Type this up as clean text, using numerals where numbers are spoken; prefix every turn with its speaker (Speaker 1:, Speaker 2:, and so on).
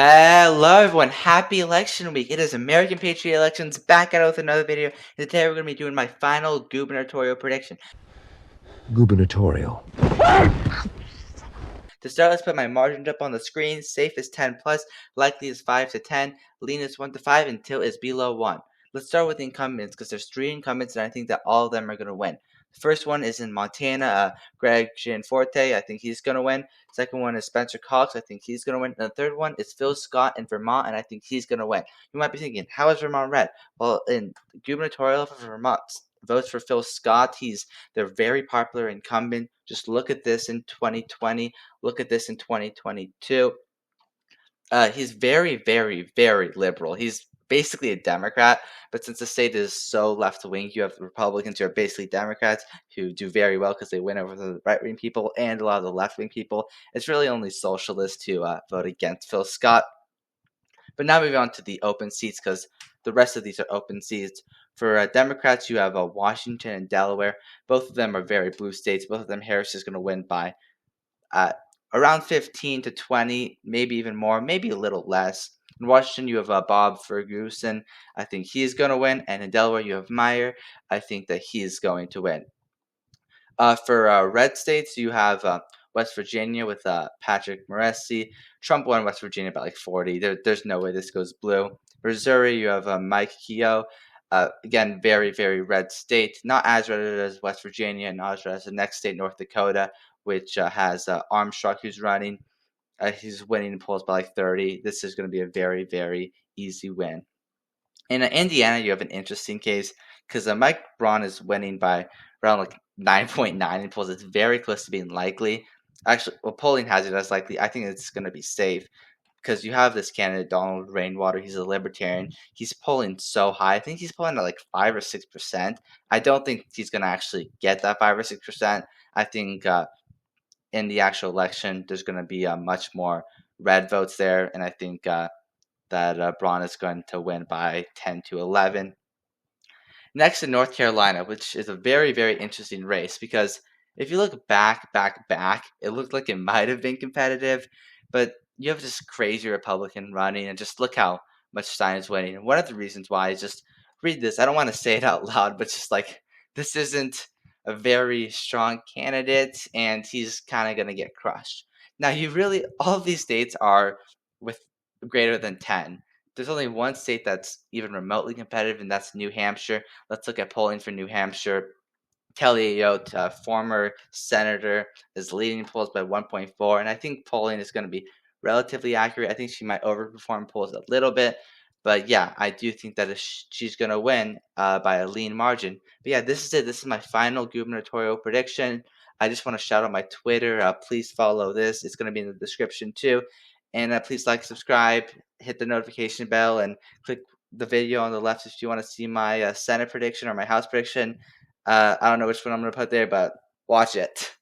Speaker 1: Hello everyone, happy election week. It is American Patriot Elections back out with another video. And today we're going to be doing my final gubernatorial prediction.
Speaker 2: Gubernatorial.
Speaker 1: To start, let's put my margins up on the screen. Safe is 10 plus, likely is 5 to 10, lean is 1 to 5, and tilt is below 1. Let's start with the incumbents because there's 3 incumbents and I think that all of them are going to win. The first one is in Montana, Greg Gianforte. I think he's going to win. Second one is Spencer Cox. I think he's going to win. And the third one is Phil Scott in Vermont, and I think he's going to win. You might be thinking, how is Vermont red? Well, in gubernatorial for Vermont, votes for Phil Scott. They're very popular incumbent. Just look at this in 2020. Look at this in 2022. He's very, very, very liberal. He's basically a Democrat, but since the state is so left wing, you have Republicans who are basically Democrats who do very well because they win over the right wing people and a lot of the left wing people. It's really only socialists who vote against Phil Scott. But now moving on to the open seats because the rest of these are open seats. For Democrats, you have Washington and Delaware. Both of them are very blue states. Both of them, Harris is going to win by around 15 to 20, maybe even more, maybe a little less. In Washington, you have Bob Ferguson. I think he's going to win. And in Delaware, you have Meyer. I think that he's going to win. For red states, you have West Virginia with Patrick Morrisey. Trump won West Virginia by like 40. There's no way this goes blue. Missouri, you have Mike Keogh. Again, very, very red state. Not as red as West Virginia, and not as red as the next state, North Dakota, which has Armstrong who's running. He's winning in polls by like 30. This is going to be a very, very easy win. In Indiana, you have an interesting case because Mike Braun is winning by around like 9.9 in polls. It's very close to being likely. Actually, well, polling has it as likely. I think it's going to be safe because you have this candidate, Donald Rainwater. He's a libertarian. He's polling so high. I think he's polling at like 5 or 6%. I don't think he's going to actually get that 5 or 6%. I think in the actual election, there's going to be much more red votes there, and I think that Braun is going to win by 10 to 11. Next in North Carolina, which is a very, very interesting race because if you look back, it looked like it might have been competitive, but you have this crazy Republican running, and just look how much Stein is winning. And one of the reasons why is just read this. I don't want to say it out loud, but just like this isn't a very strong candidate, and he's kind of going to get crushed. Now, all of these states are with greater than 10. There's only one state that's even remotely competitive, and that's New Hampshire. Let's look at polling for New Hampshire. Kelly Ayotte, former senator, is leading polls by 1.4, and I think polling is going to be relatively accurate. I think she might overperform polls a little bit, but yeah, I do think that she's going to win by a lean margin. But yeah, this is it. This is my final gubernatorial prediction. I just want to shout out my Twitter. Please follow this. It's going to be in the description too. And please like, subscribe, hit the notification bell, and click the video on the left if you want to see my Senate prediction or my House prediction. I don't know which one I'm going to put there, but watch it.